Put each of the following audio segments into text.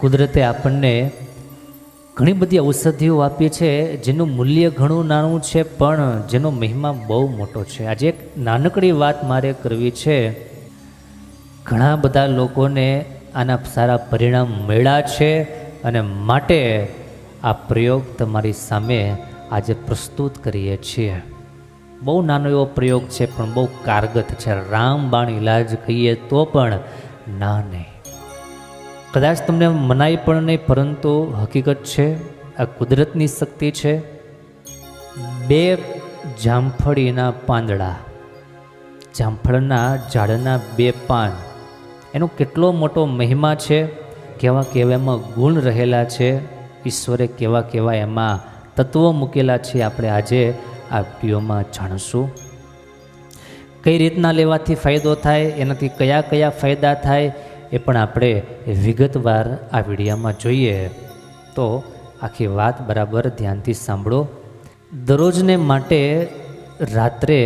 કુદરતે આપણને ઘણી બધી ઔષધિઓ આપી છે જેનું મૂલ્ય ઘણું નાનું છે પણ જેનો મહિમા બહુ મોટો છે. આજે એક નાનકડી વાત મારે કરવી છે. ઘણા બધા લોકોને આના સારા પરિણામ મળ્યા છે અને માટે આ પ્રયોગ તમારી સામે આજે પ્રસ્તુત કરીએ છીએ. બહુ નાનો એવો પ્રયોગ છે પણ બહુ કારગત છે. રામબાણ ઇલાજ કહીએ તો પણ ના નહીં. કદાચ તમને મનાય પણ નહીં પરંતુ હકીકત છે. આ કુદરતની શક્તિ છે. 2 જામફળીના પાંદડા, જામફળના ઝાડના 2 પાન, એનો કેટલો મોટો મહિમા છે. કેવા કેવા એમાં ગુણ રહેલા છે. ઈશ્વરે કેવા કેવા એમાં તત્વો મૂકેલા છે. આપણે આજે આ વિડીયોમાં જાણશું. કઈ રીતના લેવાથી ફાયદો થાય, એનાથી કયા કયા ફાયદા થાય એ પણ આપણે વિગતવાર આ વિડીયોમાં જોઈએ. તો આખી વાત બરાબર ધ્યાનથી સાંભળો. દરરોજને માટે રાત્રે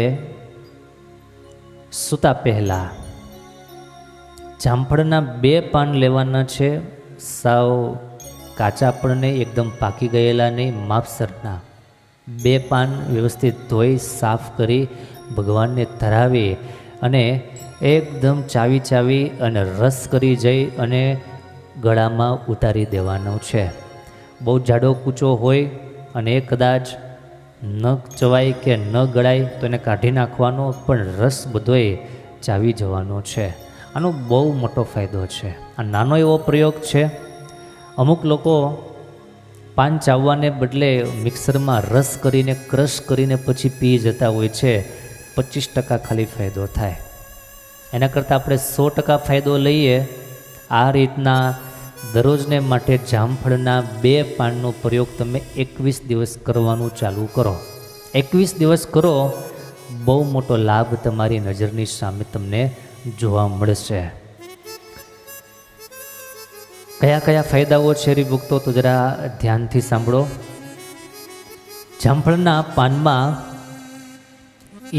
સૂતા પહેલાં જામફળના 2 પાન લેવાના છે. સાવ કાચા પણ નહીં, એકદમ પાકી ગયેલા નહીં, માપસરના 2 પાન વ્યવસ્થિત ધોઈ સાફ કરી ભગવાનને ધરાવી અને એકદમ ચાવી ચાવી અને રસ કરી જઈ અને ગળામાં ઉતારી દેવાનો છે. બહુ જાડો કૂચો હોય અને એ કદાચ ન ચવાય કે ન ગળાય તો એને કાઢી નાખવાનો, પણ રસ બધોય ચાવી જવાનો છે. આનો બહુ મોટો ફાયદો છે. આ નાનો એવો પ્રયોગ છે. અમુક લોકો પાન ચાવવાને બદલે મિક્સરમાં રસ કરીને ક્રશ કરીને પછી પી જતા હોય છે. 25% ખાલી ફાયદો થાય. એના કરતાં આપણે 100% ફાયદો લઈએ. આ રીતના દરરોજને માટે જામફળના 2 પાનનો પ્રયોગ તમે 21 દિવસ કરવાનું ચાલુ કરો. 21 દિવસ કરો, બહુ મોટો લાભ તમારી નજરની સામે તમને જોવા મળશે. કયા કયા ફાયદાઓ છે હરિભક્તો, તો જરા ધ્યાનથી સાંભળો. જામફળના પાનમાં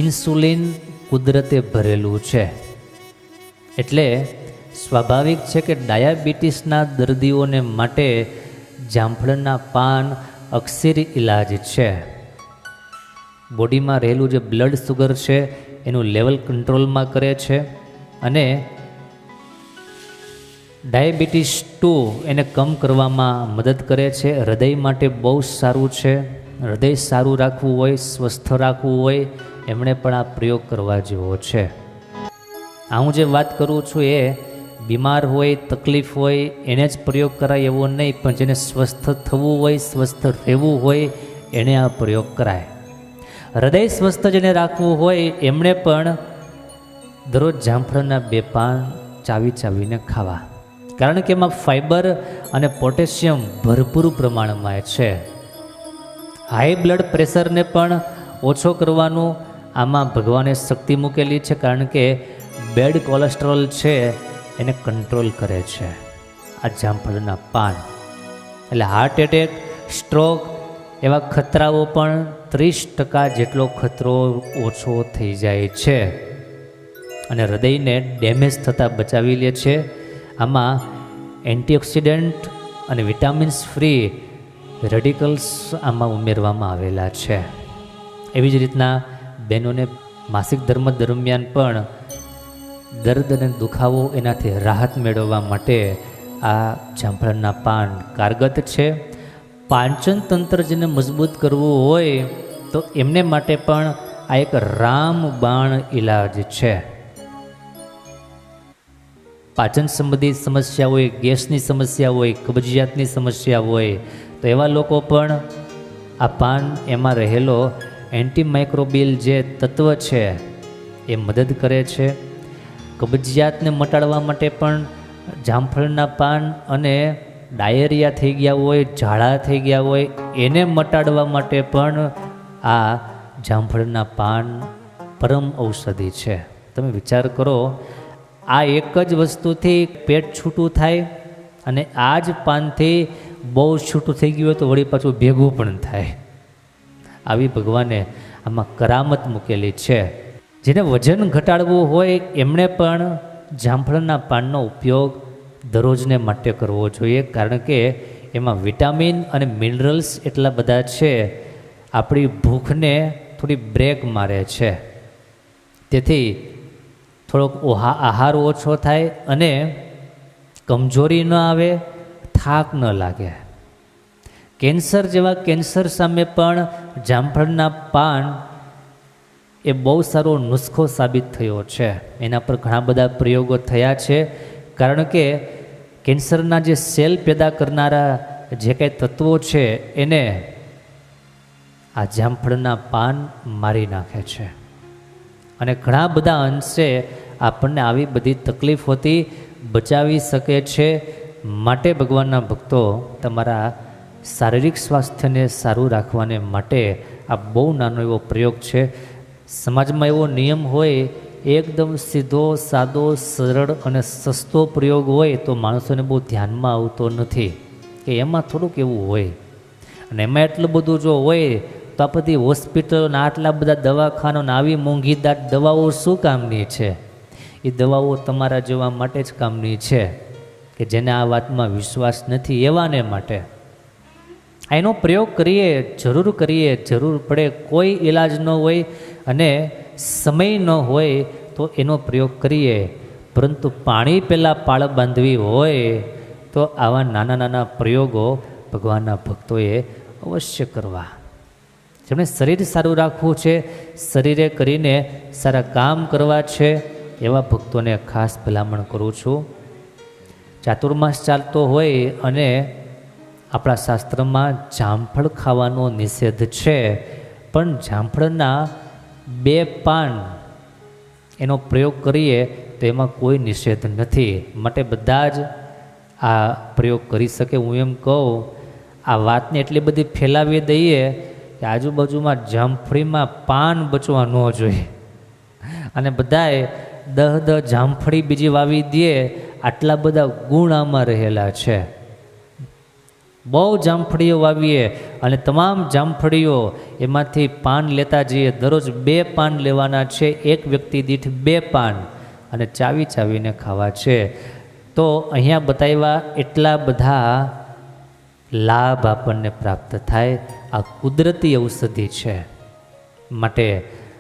ઇન્સ્યુલિન કુદરતે ભરેલું છે. એટલે સ્વાભાવિક છે કે ડાયાબિટીસના દર્દીઓને માટે જામફળના પાન અક્ષર ઇલાજ છે. બોડીમાં રહેલું જે બ્લડ સુગર છે એનું લેવલ કંટ્રોલમાં કરે છે અને ડાયાબિટીસ 2 એને કમ કરવામાં મદદ કરે છે. હૃદય માટે બહુ સારું છે. હૃદય સારું રાખવું હોય, સ્વસ્થ રાખવું હોય, એમણે પણ આ પ્રયોગ કરવા જેવો છે. આ હું જે વાત કરું છું એ બીમાર હોય, તકલીફ હોય એને જ પ્રયોગ કરાય એવો નહીં, પણ જેને સ્વસ્થ થવું હોય, સ્વસ્થ રહેવું હોય એને આ પ્રયોગ કરાય. હૃદય સ્વસ્થ જેને રાખવું હોય એમણે પણ દરરોજ જામફળના 2 પાન ચાવી ચાવીને ખાવા. કારણ કે એમાં ફાઈબર અને પોટેશિયમ ભરપૂર પ્રમાણમાં છે. હાઈ બ્લડ પ્રેશરને પણ ઓછો કરવાનું આમાં ભગવાને શક્તિ મૂકેલી છે. કારણ કે બેડ કોલેસ્ટ્રોલ છે એને કંટ્રોલ કરે છે આ જામફળના પાન. એટલે હાર્ટ એટેક, સ્ટ્રોક એવા ખતરાઓ પણ 30% જેટલો ખતરો ઓછો થઈ જાય છે અને હૃદયને ડેમેજ થતાં બચાવી લે છે. આમાં એન્ટીઓક્સિડન્ટ અને વિટામિન્સ ફ્રી રેડિકલ્સ આમાં ઉમેરવામાં આવેલા છે. એવી જ રીતના બહેનોને માસિક ધર્મ દરમિયાન પણ દર્દ અને દુખાવો એનાથી રાહત મેળવવા માટે આ જામફળના પાન કારગત છે. પાચન તંત્ર જેને મજબૂત કરવું હોય તો એમને માટે પણ આ એક રામબાણ ઇલાજ છે. પાચન સંબંધી સમસ્યા હોય, ગેસની સમસ્યા હોય, કબજિયાતની સમસ્યા હોય તો એવા લોકો પણ આ પાન એમાં રહેલો એન્ટીમાઇક્રોબિયલ જે તત્વ છે એ મદદ કરે છે. કબજિયાતને મટાડવા માટે પણ જામફળના પાન અને ડાયેરિયા થઈ ગયા હોય, ઝાડા થઈ ગયા હોય એને મટાડવા માટે પણ આ જામફળના પાન પરમ ઔષધિ છે. તમે વિચાર કરો, આ એક જ વસ્તુથી પેટ છૂટું થાય અને આ જ પાનથી બહુ છૂટું થઈ ગયું હોય તો વળી પાછું ભેગું પણ થાય. આવી ભગવાને આમાં કરામત મૂકેલી છે. જેને વજન ઘટાડવું હોય એમણે પણ જામફળના પાનનો ઉપયોગ દરરોજને માટે કરવો જોઈએ, કારણ કે એમાં વિટામિન અને મિનરલ્સ એટલા બધા છે, આપણી ભૂખને થોડી બ્રેક મારે છે. તેથી થોડોક આહાર ઓછો થાય અને કમજોરી ન આવે, થાક ન લાગે. કેન્સર જેવા કેન્સર સામે પણ જામફળના પાન એ બહુ સારો નુસ્ખો સાબિત થયો છે. એના પર ઘણા બધા પ્રયોગો થયા છે, કારણ કે કેન્સરના જે સેલ પેદા કરનારા જે કંઈ તત્વો છે એને આ જામફળના પાન મારી નાખે છે. અને ઘણા બધા અંશે આપણને આવી બધી તકલીફોથી બચાવી શકે છે. માટે ભગવાનના ભક્તો, તમારા શારીરિક સ્વાસ્થ્યને સારું રાખવાને માટે આ બહુ નાનો એવો પ્રયોગ છે. સમાજમાં એવો નિયમ હોય, એકદમ સીધો સાદો સરળ અને સસ્તો પ્રયોગ હોય તો માણસોને બહુ ધ્યાનમાં આવતો નથી કે એમાં થોડુંક એવું હોય. અને એમાં એટલું બધું જો હોય તો આ બધી હોસ્પિટલોના આટલા બધા દવાખાનાના આવી મોંઘીદાર દવાઓ શું કામની છે? એ દવાઓ તમારા જેવા માટે જ કામની છે કે જેને આ વાતમાં વિશ્વાસ નથી, એવાને માટે. એનો પ્રયોગ કરીએ, જરૂર પડે, કોઈ ઈલાજ ન હોય અને સમય ન હોય તો એનો પ્રયોગ કરીએ. પરંતુ પાણી પહેલાં પાળ બાંધવી હોય તો આવા નાના નાના પ્રયોગો ભગવાનના ભક્તોએ અવશ્ય કરવા. જેમણે શરીર સારું રાખવું છે, શરીરે કરીને સારા કામ કરવા છે, એવા ભક્તોને ખાસ ભલામણ કરું છું. ચાતુર્માસ ચાલતો હોય અને આપણા શાસ્ત્રમાં જામફળ ખાવાનો નિષેધ છે, પણ જામફળના 2 પાન એનો પ્રયોગ કરીએ તો એમાં કોઈ નિષેધ નથી. માટે બધા જ આ પ્રયોગ કરી શકે. હું એમ કહું, આ વાતને એટલી બધી ફેલાવી દઈએ કે આજુબાજુમાં જામફળીમાં પાન બચવા ન જોઈએ, અને બધાએ 10 જામફળી બીજી વાવી દે. આટલા બધા ગુણ આમાં રહેલા છે. બહુ જામફળીઓ વાવીએ અને તમામ જામફળીઓ એમાંથી પાન લેતા જઈએ. દરરોજ 2 પાન લેવાના છે, એક વ્યક્તિ દીઠ 2 પાન, અને ચાવીને ખાવા છે. તો અહીંયા બતાવ્યા એટલા બધા લાભ આપણને પ્રાપ્ત થાય. આ કુદરતી ઔષધિ છે. માટે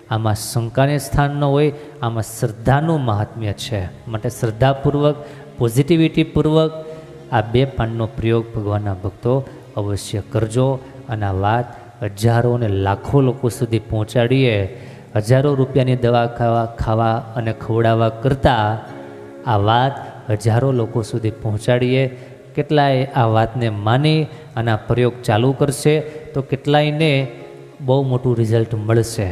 આમાં શંકાને સ્થાન ન હોય, આમાં શ્રદ્ધાનું મહાત્મ્ય છે. માટે શ્રદ્ધાપૂર્વક, પોઝિટિવિટીપૂર્વક આ 2 પાનનો પ્રયોગ ભગવાનના ભક્તો અવશ્ય કરજો. અને આ વાત હજારો અને લાખો લોકો સુધી પહોંચાડીએ. હજારો રૂપિયાની દવા ખાવા અને ખવડાવવા કરતાં આ વાત હજારો લોકો સુધી પહોંચાડીએ. કેટલાય આ વાતને માની અને આ પ્રયોગ ચાલુ કરશે તો કેટલાયને બહુ મોટું રિઝલ્ટ મળશે.